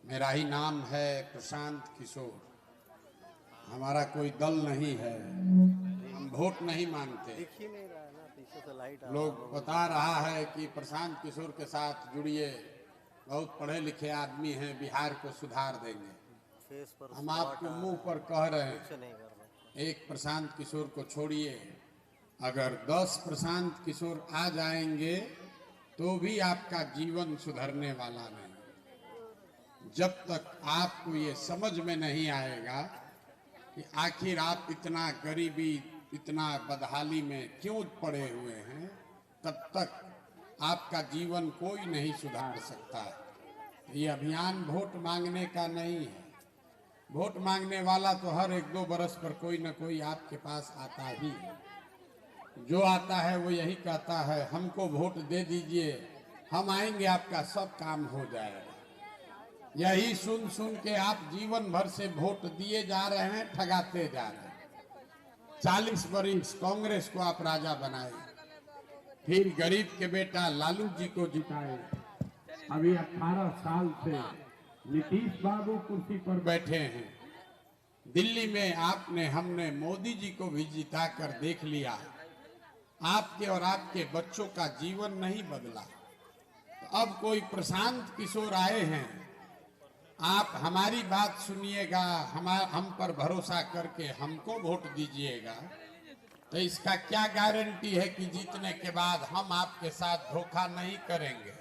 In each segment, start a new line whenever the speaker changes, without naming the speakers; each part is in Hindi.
मेरा ही नाम है प्रशांत किशोर। हमारा कोई दल नहीं है, हम वोट नहीं मांगते। लोग बता रहा है कि प्रशांत किशोर के साथ जुड़िए, बहुत पढ़े लिखे आदमी हैं, बिहार को सुधार देंगे। हम आपको मुंह पर कह रहे हैं, एक प्रशांत किशोर को छोड़िए, अगर 10 प्रशांत किशोर आ जाएंगे तो भी आपका जीवन सुधरने वाला नहीं। जब तक आपको ये समझ में नहीं आएगा कि आखिर आप इतना गरीबी, इतना बदहाली में क्यों पड़े हुए हैं, तब तक आपका जीवन कोई नहीं सुधार सकता। ये अभियान वोट मांगने का नहीं है। वोट मांगने वाला तो हर 1-2 बरस पर कोई न कोई आपके पास आता ही है। जो आता है वो यही कहता है, हमको वोट दे दीजिए, हम आएंगे, आपका सब काम हो जाएगा। यही सुन सुन के आप जीवन भर से वोट दिए जा रहे हैं, ठगाते जा रहे हैं। 40 वर्ष कांग्रेस को आप राजा बनाए, फिर गरीब के बेटा लालू जी को जिताए। अभी 18 साल से नीतीश बाबू कुर्सी पर बैठे हैं। दिल्ली में आपने, हमने मोदी जी को भी जिता कर देख लिया। आपके और आपके बच्चों का जीवन नहीं बदला। तो अब कोई प्रशांत किशोर आए हैं, आप हमारी बात सुनिएगा, हम पर भरोसा करके हमको वोट दीजिएगा, तो इसका क्या गारंटी है कि जीतने के बाद हम आपके साथ धोखा नहीं करेंगे।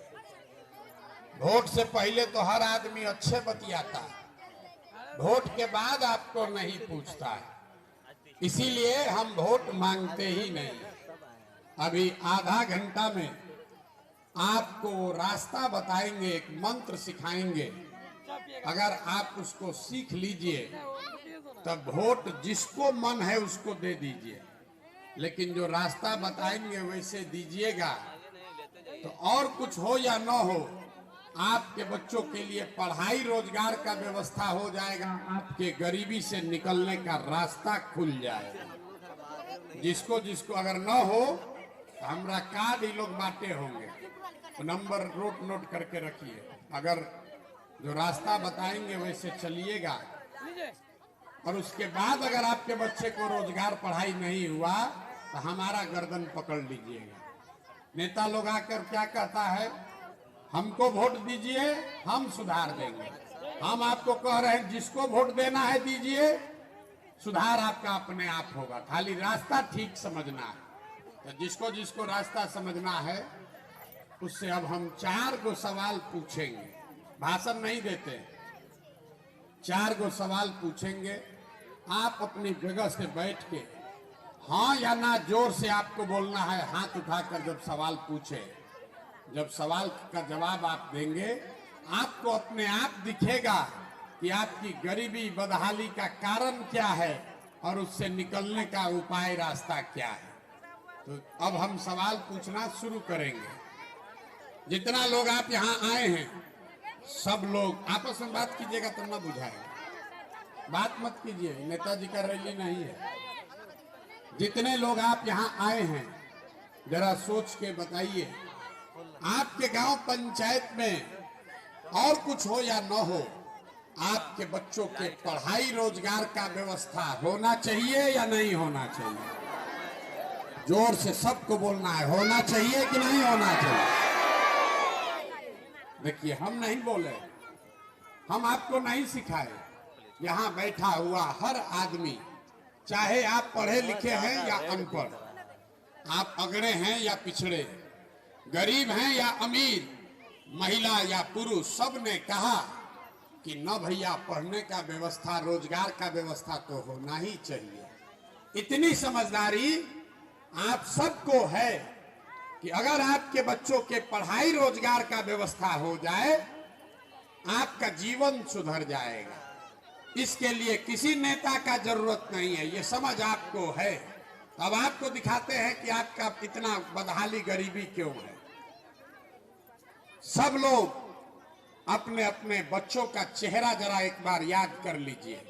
वोट से पहले तो हर आदमी अच्छे बतियाता है, वोट के बाद आपको नहीं पूछता है। इसीलिए हम वोट मांगते ही नहीं। अभी आधा घंटा में आपको रास्ता बताएंगे, एक मंत्र सिखाएंगे। अगर आप उसको सीख लीजिए तब वोट जिसको मन है उसको दे दीजिए, लेकिन जो रास्ता बताएंगे वैसे दीजिएगा। तो और कुछ हो या न हो, आपके बच्चों के लिए पढ़ाई रोजगार का व्यवस्था हो जाएगा, आपके गरीबी से निकलने का रास्ता खुल जाएगा। जिसको जिसको अगर न हो तो हमरा कार्ड ही लोग बांटे होंगे, तो नंबर नोट करके रखिए। अगर जो रास्ता बताएंगे वैसे चलिएगा, और उसके बाद अगर आपके बच्चे को रोजगार पढ़ाई नहीं हुआ तो हमारा गर्दन पकड़ लीजिएगा। नेता लोग आकर क्या कहता है, हमको वोट दीजिए, हम सुधार देंगे। हम आपको कह रहे हैं, जिसको वोट देना है दीजिए, सुधार आपका अपने आप होगा, खाली रास्ता ठीक समझना है। तो जिसको जिसको रास्ता समझना है उससे अब हम 4 गो सवाल पूछेंगे, भाषण नहीं देते, 4 गो सवाल पूछेंगे। आप अपनी जगह से बैठ के हाँ या ना जोर से आपको बोलना है, हाथ उठाकर जब सवाल पूछे। जब सवाल का जवाब आप देंगे, आपको अपने आप दिखेगा कि आपकी गरीबी बदहाली का कारण क्या है और उससे निकलने का उपाय, रास्ता क्या है। तो अब हम सवाल पूछना शुरू करेंगे। जितना लोग आप यहाँ आए हैं, सब लोग आपस में बात कीजिएगा तब ना बुझाएगा। बात मत कीजिए, नेताजी का रैली नहीं है। जितने लोग आप यहाँ आए हैं, जरा सोच के बताइए, आपके गांव पंचायत में और कुछ हो या न हो, आपके बच्चों के पढ़ाई रोजगार का व्यवस्था होना चाहिए या नहीं होना चाहिए? जोर से सबको बोलना है, होना चाहिए कि नहीं होना चाहिए? देखिए, हम नहीं बोले, हम आपको नहीं सिखाए। यहाँ बैठा हुआ हर आदमी, चाहे आप पढ़े लिखे हैं या अनपढ़, आप अगड़े हैं या पिछड़े, गरीब हैं या अमीर, महिला या पुरुष, सब ने कहा कि न भैया, पढ़ने का व्यवस्था, रोजगार का व्यवस्था तो होना ही चाहिए। इतनी समझदारी आप सबको है कि अगर आपके बच्चों के पढ़ाई रोजगार का व्यवस्था हो जाए, आपका जीवन सुधर जाएगा। इसके लिए किसी नेता का जरूरत नहीं है, ये समझ आपको है। अब आपको दिखाते हैं कि आपका इतना बदहाली, गरीबी क्यों है। सब लोग अपने अपने बच्चों का चेहरा जरा एक बार याद कर लीजिए,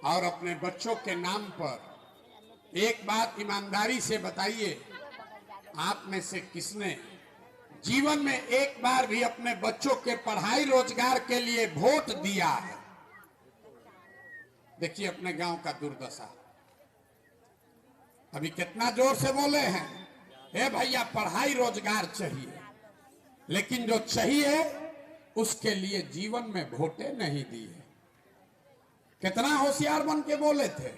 और अपने बच्चों के नाम पर एक बात ईमानदारी से बताइए, आप में से किसने जीवन में एक बार भी अपने बच्चों के पढ़ाई रोजगार के लिए वोट दिया है। देखिए अपने गांव का दुर्दशा। अभी कितना जोर से बोले हैं, हे भैया पढ़ाई रोजगार चाहिए, लेकिन जो चाहिए उसके लिए जीवन में वोटे नहीं दिए। कितना होशियार बन के बोले थे,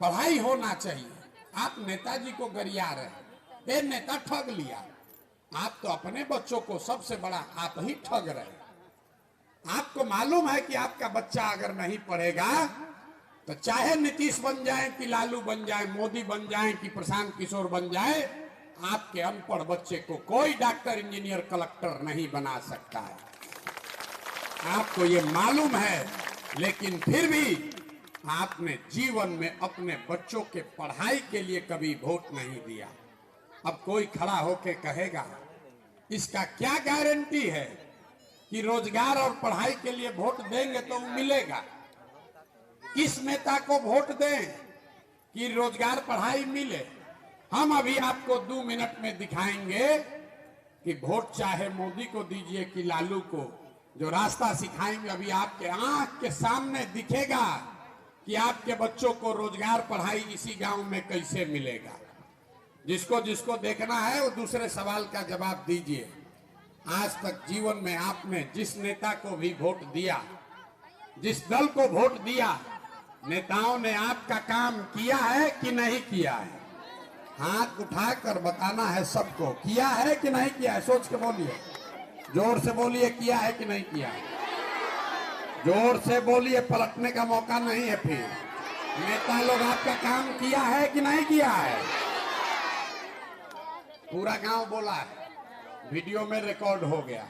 पढ़ाई होना चाहिए। आप नेताजी को गरिया रहे, ये नेता ठग लिया। आप तो अपने बच्चों को सबसे बड़ा आप ही ठग रहे। आपको मालूम है कि आपका बच्चा अगर नहीं पढ़ेगा तो चाहे नीतीश बन जाए कि लालू बन जाए, मोदी बन जाए कि प्रशांत किशोर बन जाए, आपके अनपढ़ बच्चे को कोई डॉक्टर, इंजीनियर, कलेक्टर नहीं बना सकता है। आपको ये मालूम है, लेकिन फिर भी आपने जीवन में अपने बच्चों के पढ़ाई के लिए कभी वोट नहीं दिया। अब कोई खड़ा होके कहेगा, इसका क्या गारंटी है कि रोजगार और पढ़ाई के लिए वोट देंगे तो मिलेगा? किस नेता को वोट दें कि रोजगार पढ़ाई मिले? हम अभी आपको 2 मिनट में दिखाएंगे कि वोट चाहे मोदी को दीजिए कि लालू को, जो रास्ता सिखाएंगे अभी आपके आंख के सामने दिखेगा कि आपके बच्चों को रोजगार पढ़ाई इसी गांव में कैसे मिलेगा। जिसको जिसको देखना है वो दूसरे सवाल का जवाब दीजिए। आज तक जीवन में आपने जिस नेता को भी वोट दिया, जिस दल को वोट दिया, नेताओं ने आपका काम किया है कि नहीं किया है? हाथ उठाकर बताना है सबको, किया है कि नहीं किया है? सोच के बोलिए, जोर से बोलिए, किया है कि नहीं किया है? जोर से बोलिए, पलटने का मौका नहीं है। फिर नेता लोग आपका काम किया है कि नहीं किया है? पूरा गांव बोला है, वीडियो में रिकॉर्ड हो गया।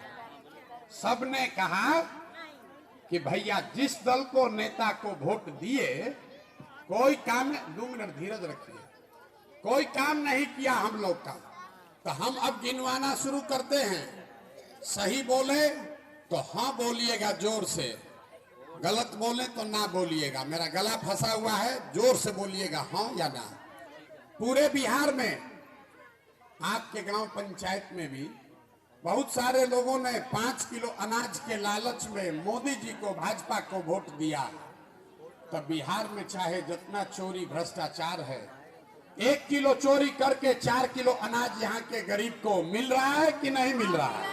सबने कहा कि भैया जिस दल को, नेता को वोट दिए, कोई काम, 2 मिनट धीरज रखिए, कोई काम नहीं किया हम लोग का, तो हम अब गिनवाना शुरू करते हैं। सही बोले तो हाँ बोलिएगा जोर से, गलत बोले तो ना बोलिएगा। मेरा गला फंसा हुआ है, जोर से बोलिएगा हाँ या ना। पूरे बिहार में, आपके गांव पंचायत में भी बहुत सारे लोगों ने 5 किलो अनाज के लालच में मोदी जी को, भाजपा को वोट दिया। तब बिहार में चाहे जितना चोरी भ्रष्टाचार है, 1 किलो चोरी करके 4 किलो अनाज यहाँ के गरीब को मिल रहा है कि नहीं मिल रहा है?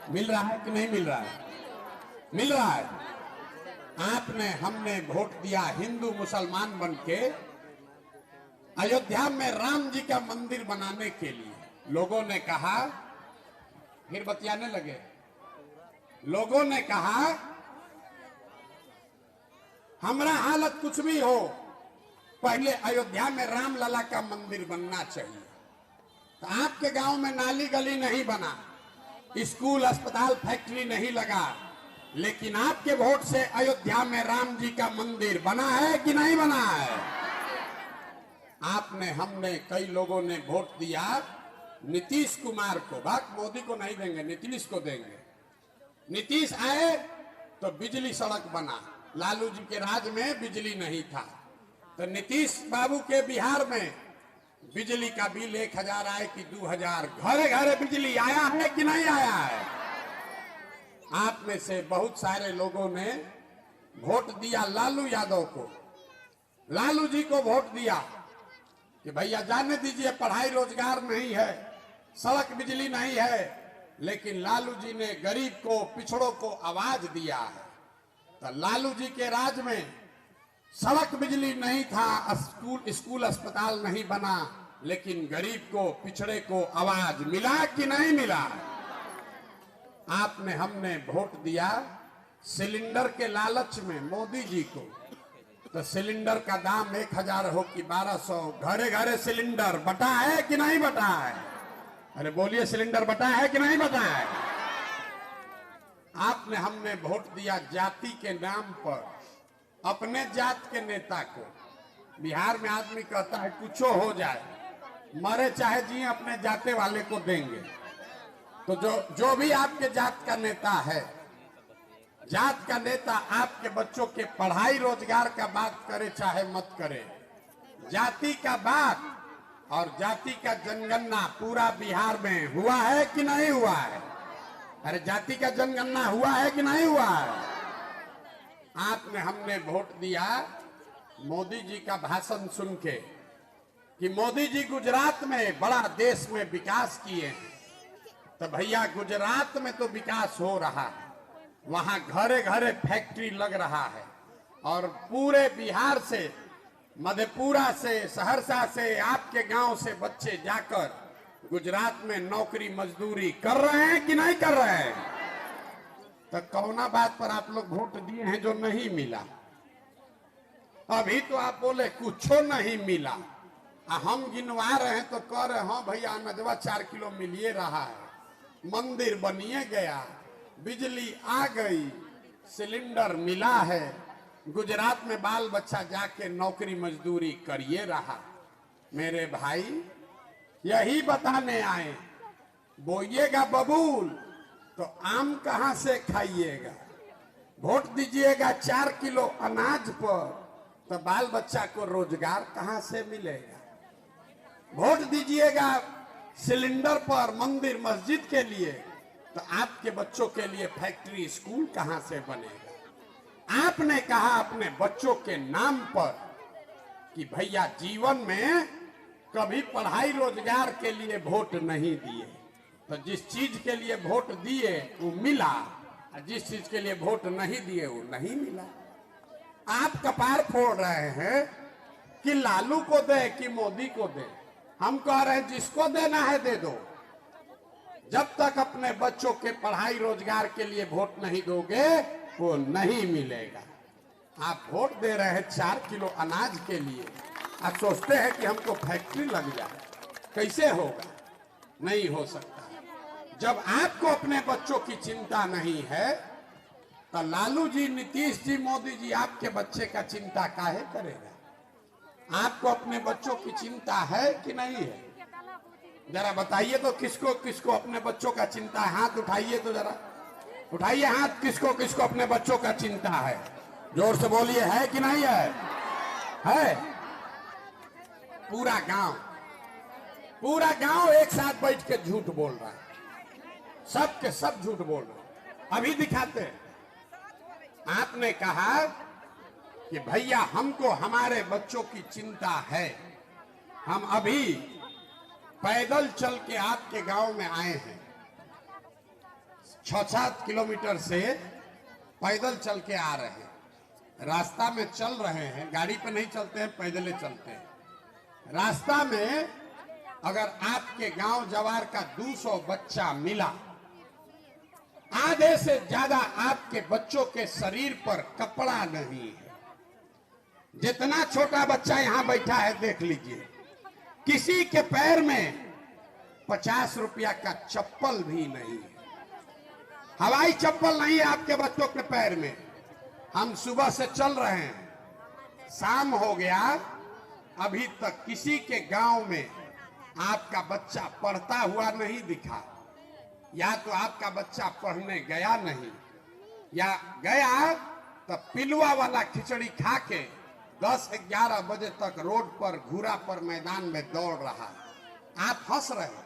मिल रहा है कि नहीं मिल रहा है? मिल रहा है। आपने, हमने वोट दिया हिंदू मुसलमान बन के अयोध्या में राम जी का मंदिर बनाने के लिए। लोगों ने कहा, फिर बतियाने लगे, लोगों ने कहा हमारा हालत कुछ भी हो, पहले अयोध्या में राम लला का मंदिर बनना चाहिए। तो आपके गांव में नाली गली नहीं बना, स्कूल, अस्पताल, फैक्ट्री नहीं लगा, लेकिन आपके वोट से अयोध्या में राम जी का मंदिर बना है कि नहीं बना है? आपने, हमने, कई लोगों ने वोट दिया नीतीश कुमार को। बात मोदी को नहीं देंगे, नीतीश को देंगे। नीतीश आए तो बिजली सड़क बना, लालू जी के राज में बिजली नहीं था। तो नीतीश बाबू के बिहार में बिजली का बिल 1000 आए कि 2000, घरे घरे बिजली आया है कि नहीं आया है? आप में से बहुत सारे लोगों ने वोट दिया लालू यादव को, लालू जी को वोट दिया कि भैया जाने दीजिए, पढ़ाई रोजगार नहीं है, सड़क बिजली नहीं है, लेकिन लालू जी ने गरीब को, पिछड़ों को आवाज दिया है। तो लालू जी के राज में सड़क बिजली नहीं था, स्कूल अस्पताल नहीं बना, लेकिन गरीब को, पिछड़े को आवाज मिला कि नहीं मिला? आपने, हमने वोट दिया सिलेंडर के लालच में मोदी जी को। तो सिलेंडर का दाम 1000 हो कि 1200, घरे घरे सिलेंडर बटा है कि नहीं बटा है? अरे बोलिए, सिलेंडर बटा है कि नहीं बटा है? आपने, हमने वोट दिया जाति के नाम पर अपने जात के नेता को। बिहार में आदमी कहता है कुछो हो जाए, मरे चाहे जी, अपने जाते वाले को देंगे। तो जो भी आपके जात का नेता है, जात का नेता आपके बच्चों के पढ़ाई रोजगार का बात करे चाहे मत करे, जाति का बात और जाति का जनगणना पूरा बिहार में हुआ है कि नहीं हुआ है? अरे जाति का जनगणना हुआ है कि नहीं हुआ है? आपने हमने वोट दिया मोदी जी का भाषण सुन के कि मोदी जी गुजरात में बड़ा देश में विकास किए हैं। तो भैया गुजरात में तो विकास हो रहा है, वहां घरे घरे फैक्ट्री लग रहा है और पूरे बिहार से, मधेपुरा से, सहरसा से, आपके गांव से बच्चे जाकर गुजरात में नौकरी मजदूरी कर रहे हैं कि नहीं कर रहे हैं? तो कौना बात पर आप लोग वोट दिए हैं जो नहीं मिला? अभी तो आप बोले कुछ नहीं मिला, हम गिनवा रहे हैं तो कह रहे हाँ भैया अनजवा 4 किलो मिलिए रहा है, मंदिर बनिए गया, बिजली आ गई, सिलेंडर मिला है, गुजरात में बाल बच्चा जाके नौकरी मजदूरी करिए रहा। मेरे भाई यही बताने आए, बोइएगा बबूल तो आम कहां से खाइएगा, वोट दीजिएगा 4 किलो अनाज पर तो बाल बच्चा को रोजगार कहां से मिलेगा, वोट दीजिएगा सिलेंडर पर मंदिर मस्जिद के लिए तो आपके बच्चों के लिए फैक्ट्री स्कूल कहां से बनेगा। आपने कहा अपने बच्चों के नाम पर कि भैया जीवन में कभी पढ़ाई रोजगार के लिए वोट नहीं दिए, तो जिस चीज के लिए वोट दिए वो मिला और जिस चीज के लिए वोट नहीं दिए वो नहीं मिला। आप कपार फोड़ रहे हैं कि लालू को दे कि मोदी को दे। हम कह रहे हैं जिसको देना है दे दो, जब तक अपने बच्चों के पढ़ाई रोजगार के लिए वोट नहीं दोगे वो नहीं मिलेगा। आप वोट दे रहे हैं 4 किलो अनाज के लिए, आप सोचते हैं कि हमको फैक्ट्री लग जाए, कैसे होगा? नहीं हो सकता। जब आपको अपने बच्चों की चिंता नहीं है तो लालू जी, नीतीश जी, मोदी जी आपके बच्चे का चिंता काहे करेगा? आपको अपने बच्चों की चिंता है कि नहीं है? जरा बताइए तो किसको किसको अपने बच्चों का चिंता है? हाथ उठाइए तो जरा, उठाइए हाथ, किसको किसको अपने बच्चों का चिंता है? जोर से बोलिए, है कि नहीं है? है। पूरा गांव एक साथ बैठ के झूठ बोल रहा है, सब के सब झूठ बोल रहे हैं। अभी दिखाते हैं। आपने कहा कि भैया हमको हमारे बच्चों की चिंता है, हम अभी पैदल चल के आपके गांव में आए हैं, 6-7 किलोमीटर से पैदल चल के आ रहे हैं, रास्ता में चल रहे हैं, गाड़ी पे नहीं चलते हैं, पैदल चलते हैं। रास्ता में अगर आपके गांव जवार का 200 बच्चा मिला, आधे से ज्यादा आपके बच्चों के शरीर पर कपड़ा नहीं है। जितना छोटा बच्चा यहां बैठा है देख लीजिए, किसी के पैर में 50 रुपया का चप्पल भी नहीं है, हवाई चप्पल नहीं है आपके बच्चों के पैर में। हम सुबह से चल रहे हैं, शाम हो गया, अभी तक किसी के गांव में आपका बच्चा पढ़ता हुआ नहीं दिखा, या तो आपका बच्चा पढ़ने गया नहीं, या गया तो पिलुआ वाला खिचड़ी खा के 10-11 बजे तक रोड पर घूरा पर मैदान में दौड़ रहा। आप हंस रहे हैं,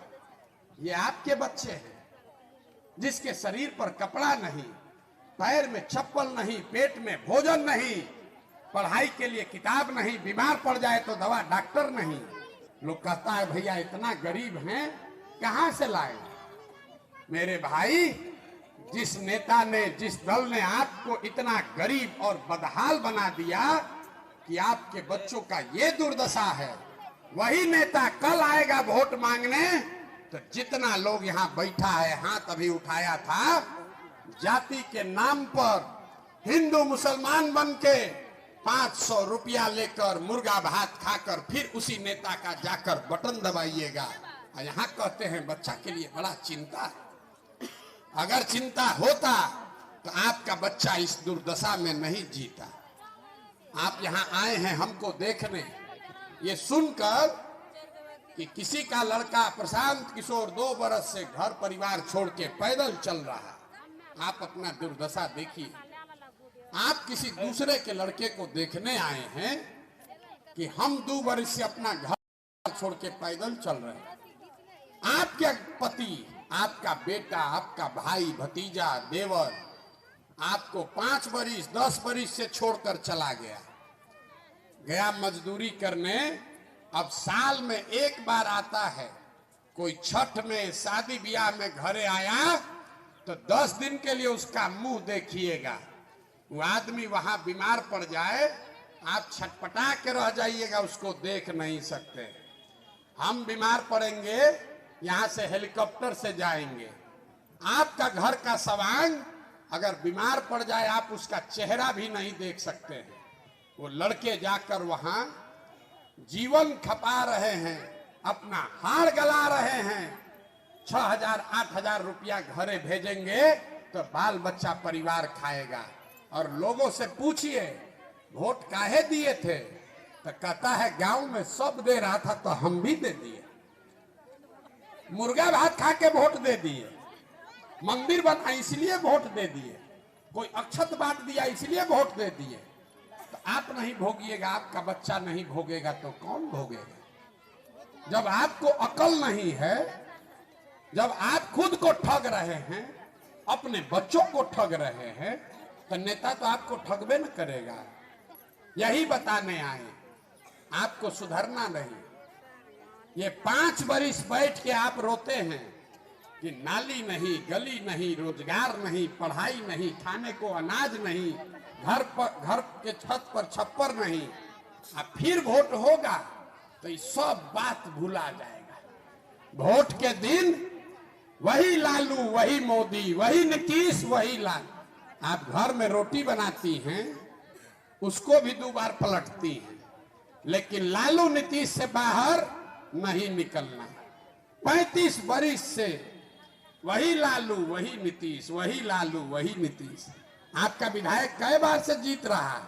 ये आपके बच्चे हैं जिसके शरीर पर कपड़ा नहीं, पैर में चप्पल नहीं, पेट में भोजन नहीं, पढ़ाई के लिए किताब नहीं, बीमार पड़ जाए तो दवा डॉक्टर नहीं। लोग कहता है भैया इतना गरीब हैं कहां से लाए? मेरे भाई, जिस नेता ने, जिस दल ने आपको इतना गरीब और बदहाल बना दिया कि आपके बच्चों का ये दुर्दशा है, वही नेता कल आएगा वोट मांगने तो जितना लोग यहाँ बैठा है, हाथ अभी उठाया था, जाति के नाम पर हिंदू मुसलमान बन के 500 रुपया लेकर मुर्गा भात खाकर फिर उसी नेता का जाकर बटन दबाइएगा। यहाँ कहते हैं बच्चा के लिए बड़ा चिंता है। अगर चिंता होता तो आपका बच्चा इस दुर्दशा में नहीं जीता। आप यहाँ आए हैं हमको देखने, ये सुनकर कि किसी का लड़का प्रशांत किशोर 2 बरस से घर परिवार छोड़ के पैदल चल रहा है। आप अपना दुर्दशा देखिए। आप किसी दूसरे के लड़के को देखने आए हैं कि हम 2 बरस से अपना घर छोड़ के पैदल चल रहे हैं। आपके पति, आपका बेटा, आपका भाई, भतीजा, देवर आपको 5 बरिस 10 बरिस से छोड़कर चला गया मजदूरी करने। अब साल में एक बार आता है, कोई छठ में, शादी ब्याह में घरे आया तो 10 दिन के लिए उसका मुंह देखिएगा। वो आदमी वहां बीमार पड़ जाए, आप छटपटा के रह जाइएगा, उसको देख नहीं सकते। हम बीमार पड़ेंगे, यहां से हेलीकॉप्टर से जाएंगे। आपका घर का सवांग अगर बीमार पड़ जाए, आप उसका चेहरा भी नहीं देख सकते हैं। वो लड़के जाकर वहां जीवन खपा रहे हैं, अपना हाड़ गला रहे हैं। 6,000 8,000 रुपया घरे भेजेंगे तो बाल बच्चा परिवार खाएगा। और लोगों से पूछिए वोट काहे दिए थे, तो कहता है गांव में सब दे रहा था तो हम भी दे दिए। मुर्गा भात खा के वोट दे दिए, मंदिर बना इसलिए वोट दे दिए, कोई अक्षत बांट दिया इसलिए वोट दे दिए। तो आप नहीं भोगिएगा, आपका बच्चा नहीं भोगेगा तो कौन भोगेगा? जब आपको अकल नहीं है, जब आप खुद को ठग रहे हैं, अपने बच्चों को ठग रहे हैं, तो नेता तो आपको ठगबे न करेगा। यही बताने आए, आपको सुधरना नहीं। ये 5 बरिस बैठ के आप रोते हैं कि नाली नहीं, गली नहीं, रोजगार नहीं, पढ़ाई नहीं, खाने को अनाज नहीं, घर के छत पर छप्पर नहीं। अब फिर वोट होगा तो ये सब बात भुला जाएगा। वोट के दिन वही लालू, वही मोदी, वही नीतीश, वही लाल। आप घर में रोटी बनाती हैं, उसको भी 2 बार पलटती हैं, लेकिन लालू नीतीश से बाहर नहीं निकलना। 35 बरिस से वही लालू, वही नीतीश, वही लालू, वही नीतीश। आपका विधायक कई बार से जीत रहा है?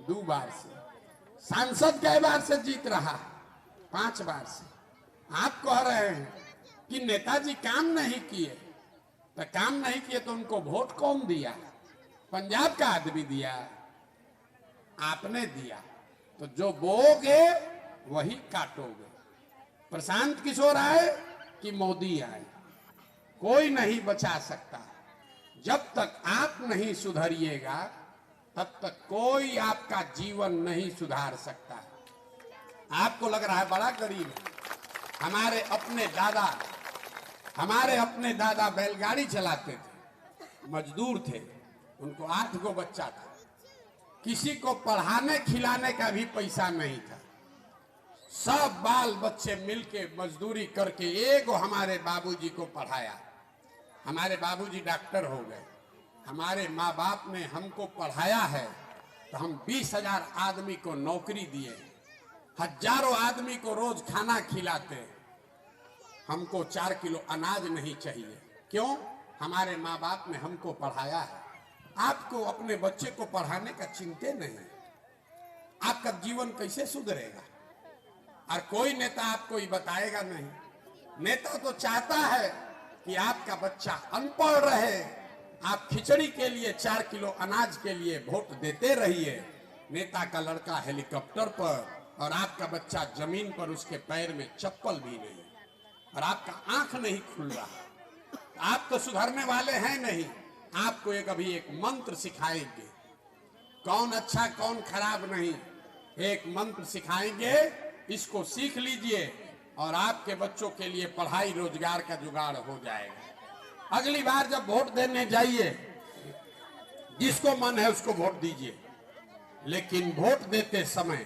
2 बार से। सांसद कई बार से जीत रहा है? 5 बार से। आप कह रहे हैं कि नेताजी काम नहीं किए, तो काम नहीं किए तो उनको वोट कौन दिया? पंजाब का आदमी दिया, आपने दिया। तो जो बोओगे वही काटोगे। प्रशांत किशोर आए कि मोदी आए, कोई नहीं बचा सकता। जब तक आप नहीं सुधरिएगा तब तक कोई आपका जीवन नहीं सुधार सकता। आपको लग रहा है बड़ा गरीब है। हमारे अपने दादा बैलगाड़ी चलाते थे, मजदूर थे, उनको 8 गो बच्चा था, किसी को पढ़ाने खिलाने का भी पैसा नहीं था। सब बाल बच्चे मिलके मजदूरी करके एगो हमारे बाबूजी को पढ़ाया। हमारे बाबूजी डॉक्टर हो गए। हमारे माँ बाप ने हमको पढ़ाया है तो हम 20,000 आदमी को नौकरी दिए, हजारों आदमी को रोज खाना खिलाते। हमको 4 किलो अनाज नहीं चाहिए। क्यों? हमारे माँ बाप ने हमको पढ़ाया है। आपको अपने बच्चे को पढ़ाने का चिंता नहीं, आपका जीवन कैसे सुधरेगा? और कोई नेता आपको ये बताएगा नहीं। नेता तो चाहता है कि आपका बच्चा अनपढ़ रहे, आप खिचड़ी के लिए, 4 किलो अनाज के लिए वोट देते रहिए। नेता का लड़का हेलीकॉप्टर पर और आपका बच्चा जमीन पर, उसके पैर में चप्पल भी नहीं, और आपका आंख नहीं खुल रहा। आप तो सुधरने वाले हैं नहीं। आपको अभी एक मंत्र सिखाएंगे, कौन अच्छा कौन खराब नहीं, एक मंत्र सिखाएंगे, इसको सीख लीजिए और आपके बच्चों के लिए पढ़ाई रोजगार का जुगाड़ हो जाएगा। अगली बार जब वोट देने जाइए, जिसको मन है उसको वोट दीजिए, लेकिन वोट देते समय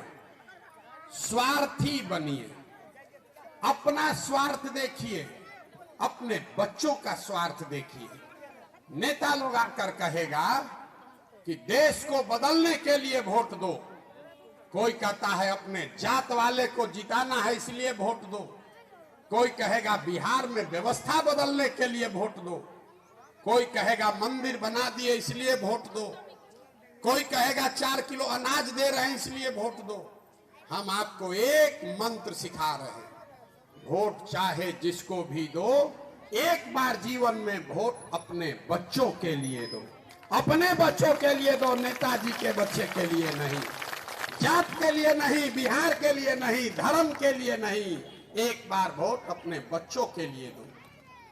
स्वार्थी बनिए। अपना स्वार्थ देखिए, अपने बच्चों का स्वार्थ देखिए। नेता लोग आकर कहेगा कि देश को बदलने के लिए वोट दो। कोई कहता है अपने जात वाले को जिताना है इसलिए वोट दो। कोई कहेगा बिहार में व्यवस्था बदलने के लिए वोट दो। कोई कहेगा मंदिर बना दिए इसलिए वोट दो। कोई कहेगा 4 किलो अनाज दे रहे हैं इसलिए वोट दो। हम आपको एक मंत्र सिखा रहे हैं, वोट चाहे जिसको भी दो, एक बार जीवन में वोट अपने बच्चों के लिए दो। अपने बच्चों के लिए दो, नेताजी के बच्चे के लिए नहीं। जात के लिए नहीं, बिहार के लिए नहीं, धर्म के लिए नहीं, एक बार वोट अपने बच्चों के लिए दो।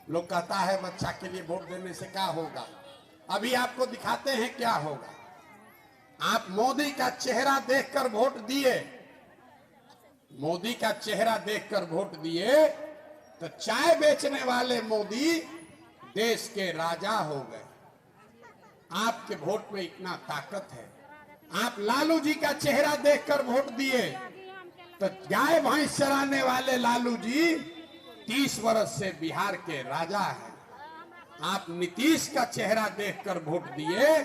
लोग कहता है बच्चा के लिए वोट देने से क्या होगा। अभी आपको दिखाते हैं क्या होगा। आप मोदी का चेहरा देखकर वोट दिए, मोदी का चेहरा देखकर वोट दिए तो चाय बेचने वाले मोदी देश के राजा हो गए। आपके वोट में इतना ताकत है। आप लालू जी का चेहरा देखकर वोट दिए तो गाय भैंस चराने वाले लालू जी 30 वर्ष से बिहार के राजा हैं। आप नीतीश का चेहरा देखकर वोट दिए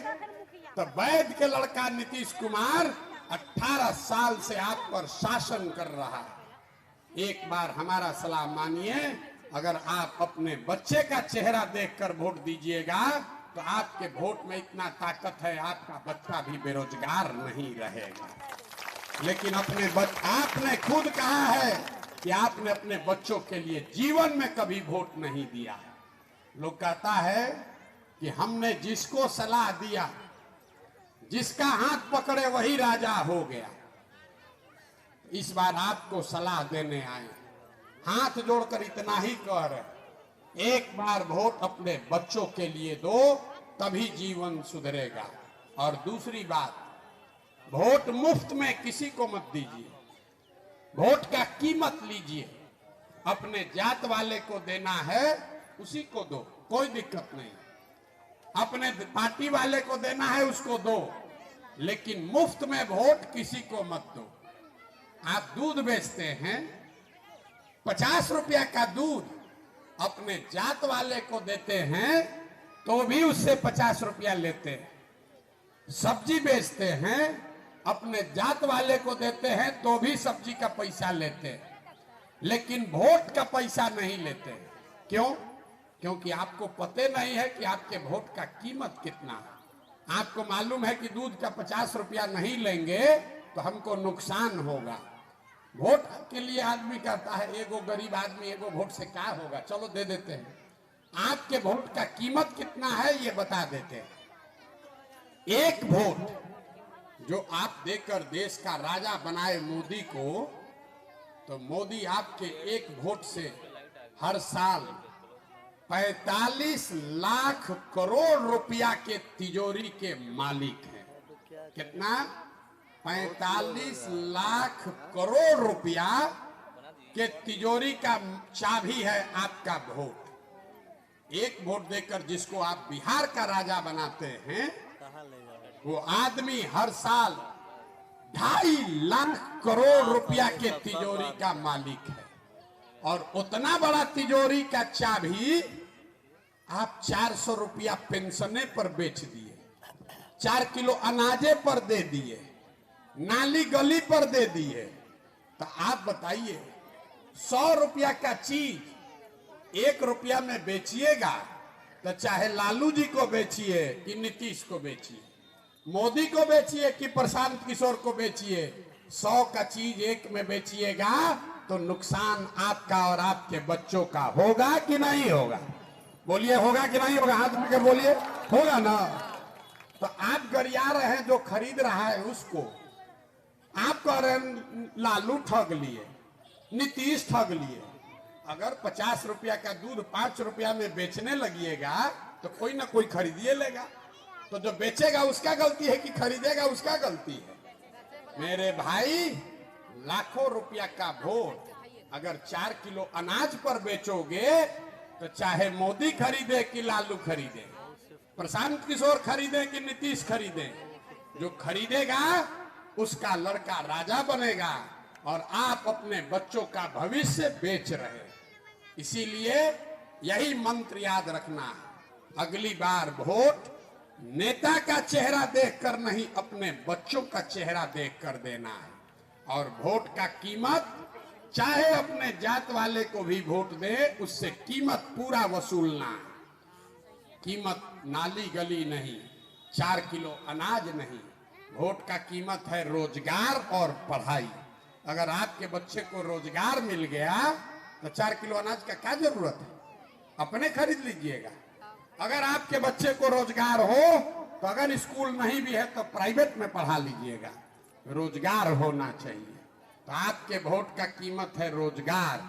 तो वैद्य के लड़का नीतीश कुमार 18 साल से आप पर शासन कर रहा है। एक बार हमारा सलाह मानिए, अगर आप अपने बच्चे का चेहरा देखकर वोट दीजिएगा तो आपके वोट में इतना ताकत है, आपका बच्चा भी बेरोजगार नहीं रहेगा। लेकिन आपने खुद कहा है कि आपने अपने बच्चों के लिए जीवन में कभी वोट नहीं दिया है। लोग कहता है कि हमने जिसको सलाह दिया, जिसका हाथ पकड़े वही राजा हो गया। इस बार आपको सलाह देने आए, हाथ जोड़कर इतना ही कह रहे, एक बार वोट अपने बच्चों के लिए दो, तभी जीवन सुधरेगा। और दूसरी बात, वोट मुफ्त में किसी को मत दीजिए, वोट का कीमत लीजिए। अपने जात वाले को देना है उसी को दो, कोई दिक्कत नहीं। अपने पार्टी वाले को देना है उसको दो, लेकिन मुफ्त में वोट किसी को मत दो। आप दूध बेचते हैं, 50 रुपया का दूध अपने जात वाले को देते हैं तो भी उससे 50 रुपया लेते हैं। सब्जी बेचते हैं, अपने जात वाले को देते हैं तो भी सब्जी का पैसा लेते हैं, लेकिन वोट का पैसा नहीं लेते। क्यों? क्योंकि आपको पते नहीं है कि आपके वोट का कीमत कितना है। आपको मालूम है कि दूध का 50 रुपया नहीं लेंगे तो हमको नुकसान होगा। वोट के लिए आदमी कहता है, एगो गरीब आदमी एगो वोट से क्या होगा, चलो दे देते हैं। आपके वोट का कीमत कितना है ये बता देते हैं। एक वोट जो आप देकर देश का राजा बनाए मोदी को, तो मोदी आपके एक वोट से हर साल 45 लाख करोड़ रुपया के तिजोरी के मालिक हैं। कितना? 45 लाख करोड़ रुपया के तिजोरी का चाबी है आपका वोट। एक वोट देकर जिसको आप बिहार का राजा बनाते हैं, वो आदमी हर साल 2.5 लाख करोड़ रुपया के तिजोरी का मालिक है। और उतना बड़ा तिजोरी का चाबी आप 400 रुपया पेंशने पर बेच दिए, 4 किलो अनाजे पर दे दिए, नाली गली पर दे दिए। तो आप बताइए, 100 रुपया का चीज 1 रुपया में बेचिएगा तो चाहे लालू जी को बेचिए कि नीतीश को बेचिए, मोदी को बेचिए कि प्रशांत किशोर को बेचिए, 100 का चीज 1 में बेचिएगा तो नुकसान आपका और आपके बच्चों का होगा कि नहीं होगा? बोलिए, होगा कि नहीं होगा? हाथ में बोलिए, होगा ना? तो आप गरिया रहे हैं जो खरीद रहा है उसको, आप कह रहे हैं लालू ठग लिए, नीतीश ठग लिए। अगर 50 रुपया का दूध 5 रुपया में बेचने लगिएगा तो कोई ना कोई खरीदिए लेगा। तो जो बेचेगा उसका गलती है कि खरीदेगा उसका गलती है? मेरे भाई, लाखों रुपया का वोट अगर 4 किलो अनाज पर बेचोगे तो चाहे मोदी खरीदे कि लालू खरीदे, प्रशांत किशोर खरीदे कि नीतीश खरीदे, जो खरीदेगा उसका लड़का राजा बनेगा और आप अपने बच्चों का भविष्य बेच रहे। इसीलिए यही मंत्र याद रखना है, अगली बार वोट नेता का चेहरा देखकर नहीं, अपने बच्चों का चेहरा देखकर देना है। और वोट का कीमत, चाहे अपने जात वाले को भी वोट दे, उससे कीमत पूरा वसूलना है। कीमत नाली गली नहीं, 4 किलो अनाज नहीं। वोट का कीमत है रोजगार और पढ़ाई। अगर आपके बच्चे को रोजगार मिल गया तो 4 किलो अनाज का क्या जरूरत है? अपने खरीद लीजिएगा। अगर आपके बच्चे को रोजगार हो तो अगर स्कूल नहीं भी है तो प्राइवेट में पढ़ा लीजिएगा। रोजगार होना चाहिए। तो आपके वोट का कीमत है रोजगार।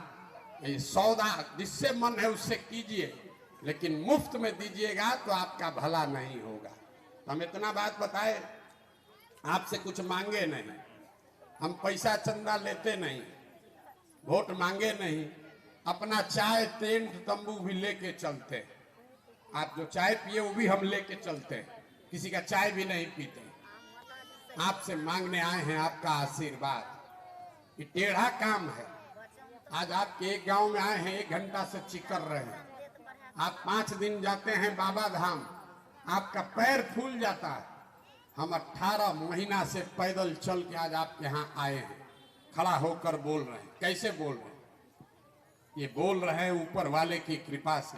ये सौदा जिससे मन है उससे कीजिए, लेकिन मुफ्त में दीजिएगा तो आपका भला नहीं होगा। हम इतना बात बताए, आपसे कुछ मांगे नहीं, हम पैसा चंदा लेते नहीं, वोट मांगे नहीं, अपना चाय टेंट तंबू भी लेके चलते। आप जो चाय पिए वो भी हम लेके चलते, किसी का चाय भी नहीं पीते। आपसे मांगने आए हैं आपका आशीर्वाद। ये टेढ़ा काम है। आज आपके एक गांव में आए हैं, 1 घंटा से चिकर रहे हैं। आप 5 दिन जाते हैं बाबा धाम, आपका पैर फूल जाता है। हम 18 महीना से पैदल चल के आज आपके यहाँ आए हैं, खड़ा होकर बोल रहे हैं। कैसे बोल रहे हैं? ये बोल रहे हैं ऊपर वाले की कृपा से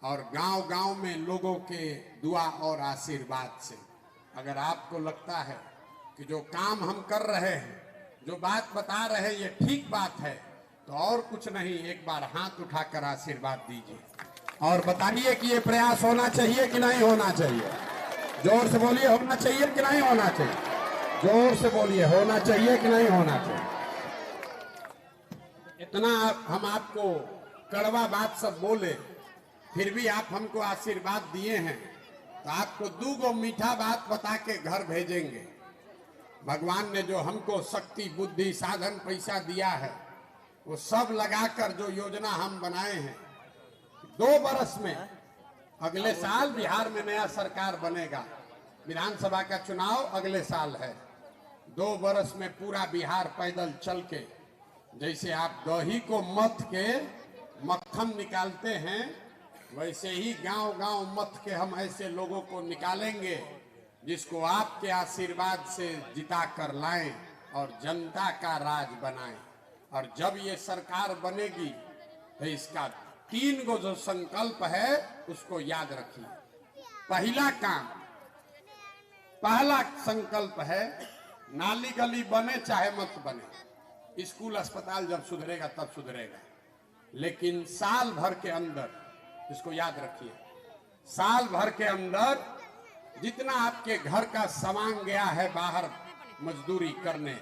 और गांव-गांव में लोगों के दुआ और आशीर्वाद से। अगर आपको लगता है कि जो काम हम कर रहे हैं, जो बात बता रहे हैं, ये ठीक बात है, तो और कुछ नहीं, एक बार हाथ उठाकर आशीर्वाद दीजिए और बताइए कि ये प्रयास होना चाहिए कि नहीं होना चाहिए। जोर से बोलिए, होना चाहिए कि नहीं होना चाहिए। जोर से बोलिए, होना चाहिए कि नहीं होना चाहिए। इतना हम आपको कड़वा बात सब बोले, फिर भी आप हमको आशीर्वाद दिए हैं, तो आपको 2 गो मीठा बात बता के घर भेजेंगे। भगवान ने जो हमको शक्ति, बुद्धि, साधन, पैसा दिया है, वो सब लगाकर जो योजना हम बनाए हैं, 2 बरस में, अगले साल बिहार में नया सरकार बनेगा, विधानसभा का चुनाव अगले साल है। 2 बरस में पूरा बिहार पैदल चल के, जैसे आप दही को मथ के मक्खन निकालते हैं, वैसे ही गांव-गांव मथ के हम ऐसे लोगों को निकालेंगे जिसको आपके आशीर्वाद से जिता कर लाएं और जनता का राज बनाएं। और जब ये सरकार बनेगी तो इसका 3 गो जो संकल्प है उसको याद रखिए। पहला संकल्प है, नाली गली बने चाहे मत बने, स्कूल अस्पताल जब सुधरेगा तब सुधरेगा, लेकिन साल भर के अंदर, इसको याद रखिए, साल भर के अंदर जितना आपके घर का सामान गया है बाहर मजदूरी करने,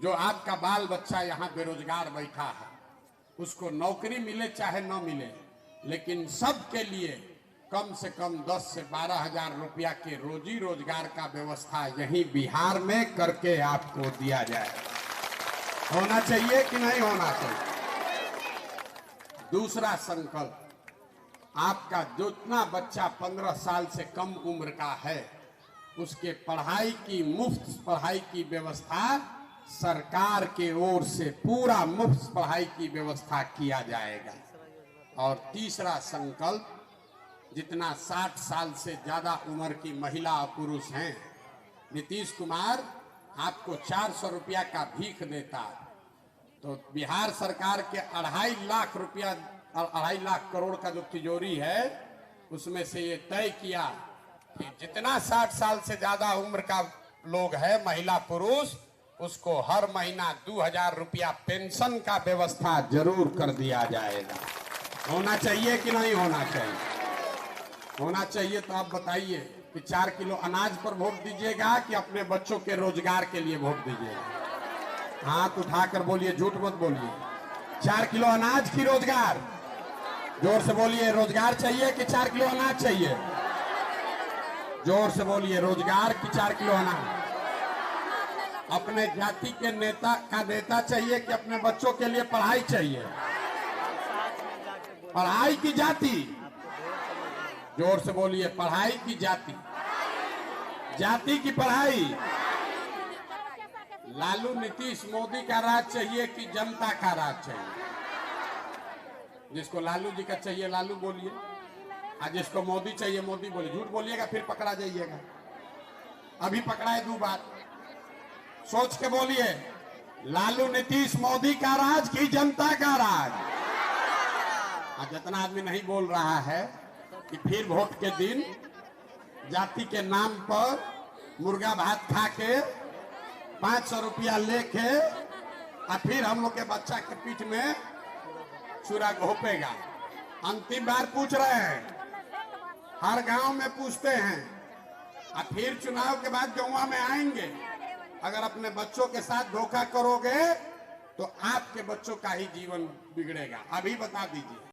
जो आपका बाल बच्चा यहाँ बेरोजगार बैठा है, उसको नौकरी मिले चाहे न मिले, लेकिन सबके लिए कम से कम 10 से 12 हजार रुपया के रोजी रोजगार का व्यवस्था यहीं बिहार में करके आपको दिया जाए। होना चाहिए कि नहीं होना चाहिए? दूसरा संकल्प, आपका जितना बच्चा 15 साल से कम उम्र का है, उसके पढ़ाई की, मुफ्त पढ़ाई की व्यवस्था सरकार के ओर से, पूरा मुफ्त पढ़ाई की व्यवस्था किया जाएगा। और तीसरा संकल्प, जितना 60 साल से ज्यादा उम्र की महिला और पुरुष हैं, नीतीश कुमार आपको 400 रुपया का भीख देता, तो बिहार सरकार के 2.5 लाख रुपया, 2.5 लाख करोड़ का जो तिजोरी है, उसमें से ये तय किया कि जितना 60 साल से ज्यादा उम्र का लोग है, महिला पुरुष, उसको हर महीना 2000 रुपया पेंशन का व्यवस्था जरूर कर दिया जाएगा। होना चाहिए कि नहीं होना चाहिए? होना चाहिए। तो आप बताइए कि 4 किलो अनाज पर वोट दीजिएगा कि अपने बच्चों के रोजगार के लिए वोट दीजिएगा? हाथ उठाकर बोलिए, झूठ मत बोलिए। 4 किलो अनाज की रोजगार? जोर से बोलिए, रोजगार चाहिए कि 4 किलो अनाज चाहिए? जोर से बोलिए, रोजगार की 4 किलो अनाज? अपने जाति के नेता का नेता चाहिए कि अपने बच्चों के लिए पढ़ाई चाहिए? पढ़ाई की जाति? जोर से बोलिए, पढ़ाई की जाति? जाति की पढ़ाई? लालू नीतीश मोदी का राज चाहिए कि जनता का राज चाहिए? जिसको लालू जी का चाहिए लालू बोलिए, और जिसको मोदी चाहिए मोदी बोलिए। झूठ बोलिएगा फिर पकड़ा जाइएगा। अभी पकड़ाए 2 बात, सोच के बोलिए, लालू नीतीश मोदी का राज कि जनता का राज? जितना आदमी नहीं बोल रहा है कि फिर वोट के दिन जाति के नाम पर मुर्गा भात खा के 500 रुपया लेके और फिर हम लोग के बच्चा के पीठ में चूरा घोपेगा। अंतिम बार पूछ रहे हैं, हर गांव में पूछते हैं, और फिर चुनाव के बाद गौवा में आएंगे अगर अपने बच्चों के साथ धोखा करोगे तो आपके बच्चों का ही जीवन बिगड़ेगा। अभी बता दीजिए।